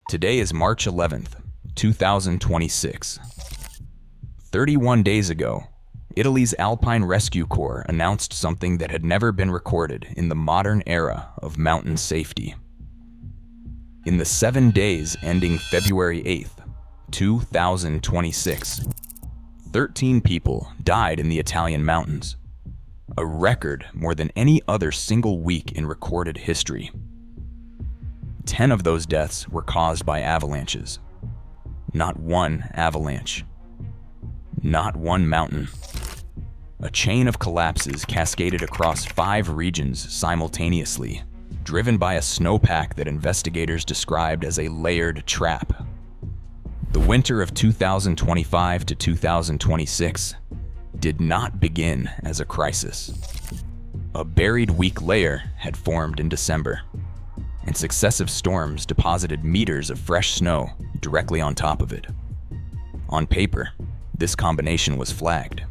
Today is March 11th, 2026. 31 days ago, Italy's Alpine Rescue Corps announced something that had never been recorded in the modern era of mountain safety. In the 7 days ending February 8th, 2026, 13 people died in the Italian mountains, a record more than any other single week in recorded history. 10 of those deaths were caused by avalanches. Not one avalanche. Not one mountain. A chain of collapses cascaded across 5 regions simultaneously, driven by a snowpack that investigators described as a layered trap. The winter of 2025 to 2026 did not begin as a crisis. A buried weak layer had formed in December, and successive storms deposited meters of fresh snow directly on top of it. On paper, this combination was flagged.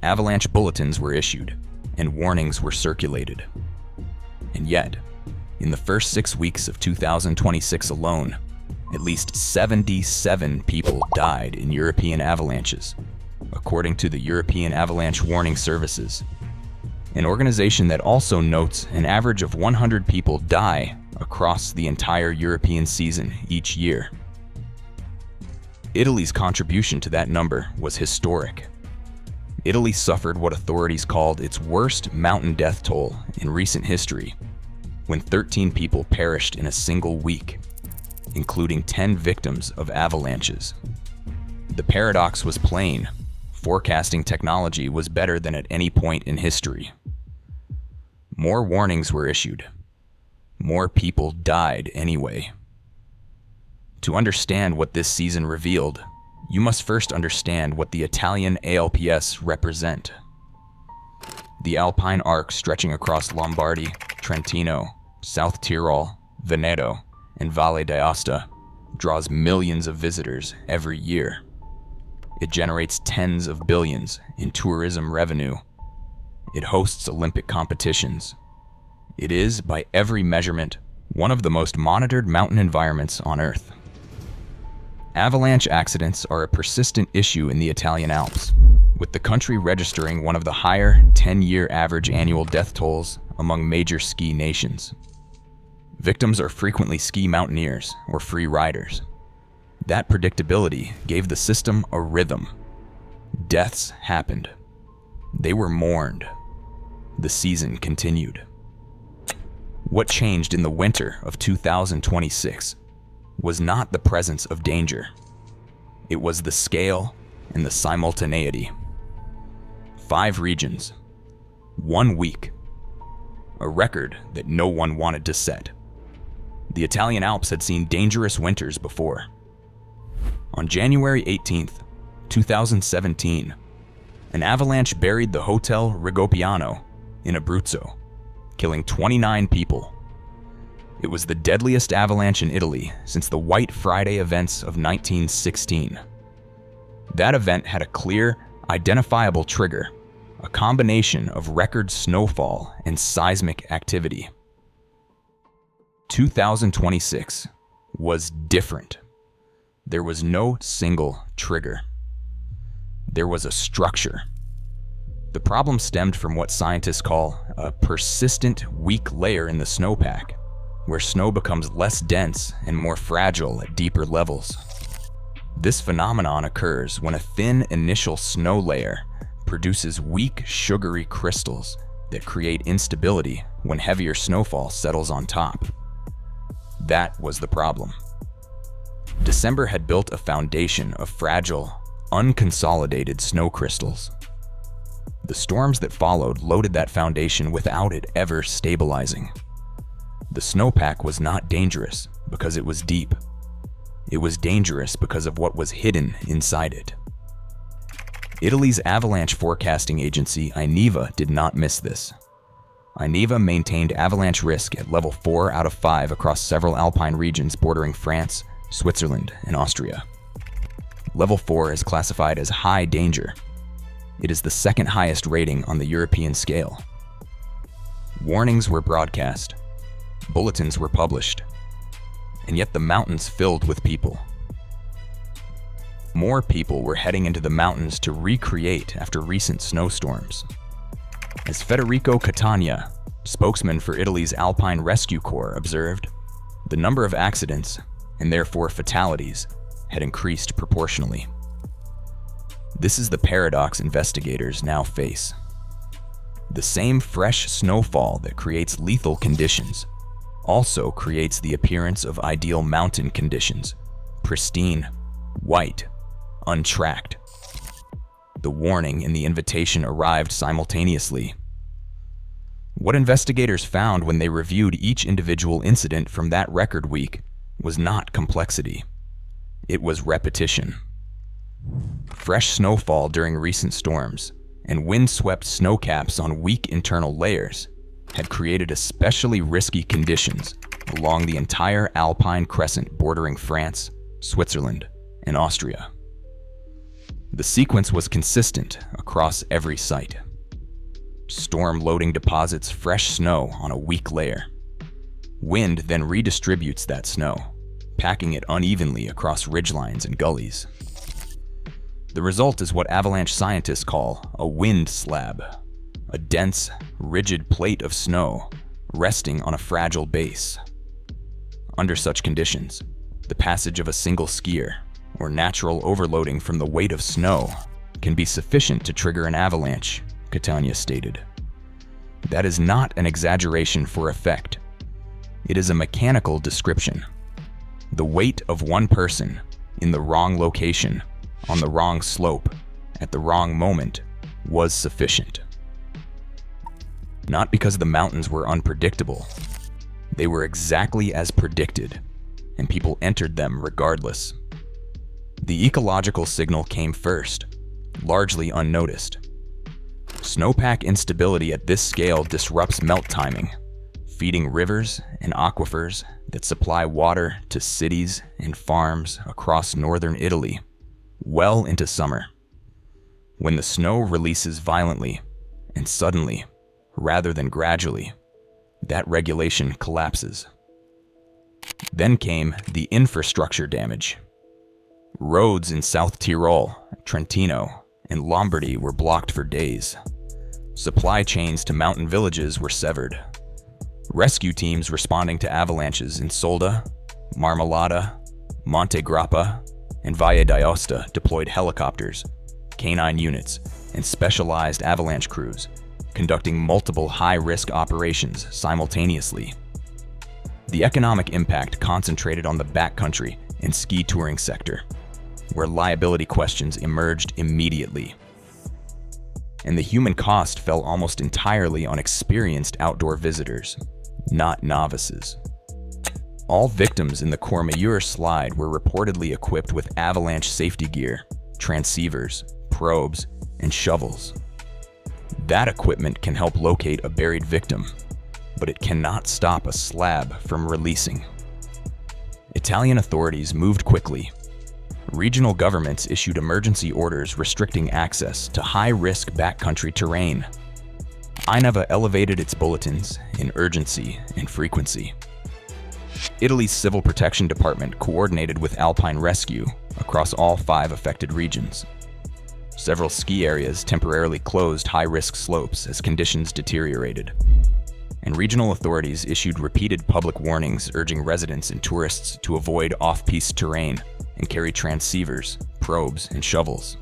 Avalanche bulletins were issued, and warnings were circulated. And yet, in the first 6 weeks of 2026 alone, at least 77 people died in European avalanches, according to the European Avalanche Warning Services, an organization that also notes an average of 100 people die across the entire European season each year. Italy's contribution to that number was historic. Italy suffered what authorities called its worst mountain death toll in recent history, when 13 people perished in a single week, including 10 victims of avalanches. The paradox was plain. Forecasting technology was better than at any point in history. More warnings were issued. More people died anyway. To understand what this season revealed, you must first understand what the Italian ALPS represent. The Alpine arc stretching across Lombardy, Trentino, South Tyrol, Veneto, and Valle d'Aosta draws millions of visitors every year. It generates tens of billions in tourism revenue. It hosts Olympic competitions. It is, by every measurement, one of the most monitored mountain environments on Earth. Avalanche accidents are a persistent issue in the Italian Alps, with the country registering one of the higher 10-year average annual death tolls among major ski nations. Victims are frequently ski mountaineers or free riders. That predictability gave the system a rhythm. Deaths happened. They were mourned. The season continued. What changed in the winter of 2026 was not the presence of danger. It was the scale and the simultaneity. 5 regions. 1 week. A record that no one wanted to set. The Italian Alps had seen dangerous winters before. On January 18th, 2017, an avalanche buried the Hotel Rigopiano in Abruzzo, killing 29 people. It was the deadliest avalanche in Italy since the White Friday events of 1916. That event had a clear, identifiable trigger, a combination of record snowfall and seismic activity. 2026 was different. There was no single trigger. There was a structure. The problem stemmed from what scientists call a persistent weak layer in the snowpack, where snow becomes less dense and more fragile at deeper levels. This phenomenon occurs when a thin initial snow layer produces weak, sugary crystals that create instability when heavier snowfall settles on top. That was the problem. December had built a foundation of fragile, unconsolidated snow crystals. The storms that followed loaded that foundation without it ever stabilizing. The snowpack was not dangerous because it was deep. It was dangerous because of what was hidden inside it. Italy's avalanche forecasting agency, INEVA, did not miss this. INEVA maintained avalanche risk at level 4 out of 5 across several alpine regions bordering France, Switzerland, and Austria. Level 4 is classified as high danger. It is the second highest rating on the European scale. Warnings were broadcast. Bulletins were published. and yet the mountains filled with people. More people were heading into the mountains to recreate after recent snowstorms. As Federico Catania, spokesman for Italy's Alpine Rescue Corps, observed, the number of accidents, and therefore fatalities, had increased proportionally. This is the paradox investigators now face. The same fresh snowfall that creates lethal conditions also creates the appearance of ideal mountain conditions, pristine, white, untracked. The warning and the invitation arrived simultaneously. What investigators found when they reviewed each individual incident from that record week was not complexity. It was repetition. Fresh snowfall during recent storms and wind-swept snowcaps on weak internal layers had created especially risky conditions along the entire Alpine crescent bordering France, Switzerland, and Austria. The sequence was consistent across every site. Storm loading deposits fresh snow on a weak layer. Wind then redistributes that snow, packing it unevenly across ridgelines and gullies. The result is what avalanche scientists call a wind slab, a dense, rigid plate of snow resting on a fragile base. Under such conditions, the passage of a single skier, or natural overloading from the weight of snow, can be sufficient to trigger an avalanche, Catania stated. That is not an exaggeration for effect. It is a mechanical description. The weight of one person in the wrong location, on the wrong slope, at the wrong moment, was sufficient. Not because the mountains were unpredictable. They were exactly as predicted, and people entered them regardless. The ecological signal came first, largely unnoticed. Snowpack instability at this scale disrupts melt timing, feeding rivers and aquifers that supply water to cities and farms across northern Italy well into summer. When the snow releases violently and suddenly, rather than gradually, that regulation collapses. Then came the infrastructure damage. Roads in South Tyrol, Trentino, and Lombardy were blocked for days. Supply chains to mountain villages were severed. Rescue teams responding to avalanches in Solda, Marmolada, Monte Grappa, and Valle d'Aosta deployed helicopters, canine units, and specialized avalanche crews, conducting multiple high-risk operations simultaneously. The economic impact concentrated on the backcountry and ski touring sector, where liability questions emerged immediately. And the human cost fell almost entirely on experienced outdoor visitors, not novices. All victims in the Courmayeur slide were reportedly equipped with avalanche safety gear, transceivers, probes, and shovels. That equipment can help locate a buried victim, but it cannot stop a slab from releasing. Italian authorities moved quickly. Regional governments issued emergency orders restricting access to high-risk backcountry terrain. INAVA elevated its bulletins in urgency and frequency. Italy's Civil Protection Department coordinated with Alpine Rescue across all 5 affected regions. Several ski areas temporarily closed high-risk slopes as conditions deteriorated. And regional authorities issued repeated public warnings urging residents and tourists to avoid off-piste terrain and carry transceivers, probes, and shovels.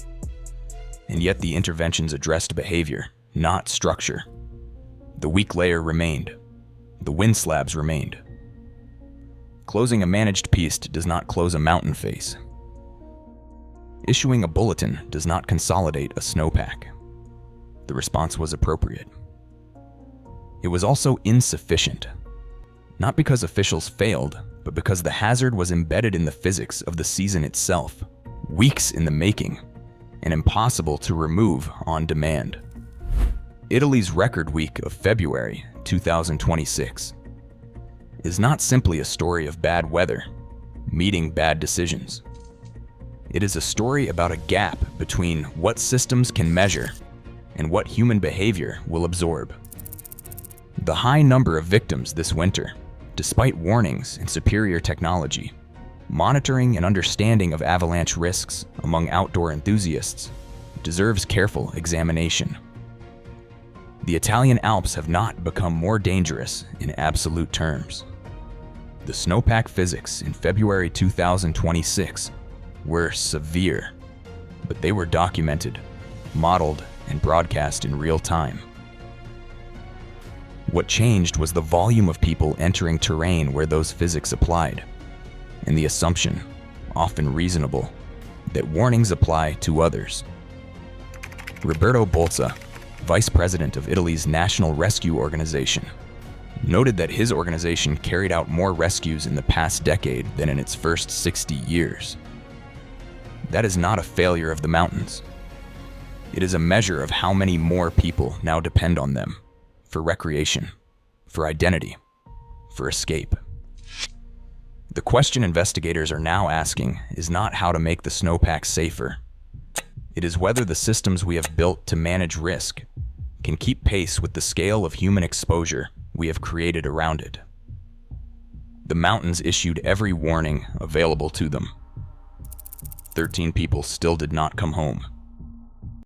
And yet the interventions addressed behavior, not structure. The weak layer remained. The wind slabs remained. Closing a managed piste does not close a mountain face. Issuing a bulletin does not consolidate a snowpack. The response was appropriate. It was also insufficient, not because officials failed, but because the hazard was embedded in the physics of the season itself, weeks in the making, and impossible to remove on demand. Italy's record week of February 2026 is not simply a story of bad weather, meeting bad decisions. It is a story about a gap between what systems can measure and what human behavior will absorb. The high number of victims this winter, Despite warnings and superior technology, monitoring and understanding of avalanche risks among outdoor enthusiasts deserves careful examination. The Italian Alps have not become more dangerous in absolute terms. The snowpack physics in February 2026 were severe, but they were documented, modeled, and broadcast in real time. What changed was the volume of people entering terrain where those physics applied, and the assumption, often reasonable, that warnings apply to others. Roberto Bolza, vice president of Italy's National Rescue Organization, noted that his organization carried out more rescues in the past decade than in its first 60 years. That is not a failure of the mountains. It is a measure of how many more people now depend on them for recreation, for identity, for escape. The question investigators are now asking is not how to make the snowpack safer. It is whether the systems we have built to manage risk can keep pace with the scale of human exposure we have created around it. The mountains issued every warning available to them. 13 people still did not come home.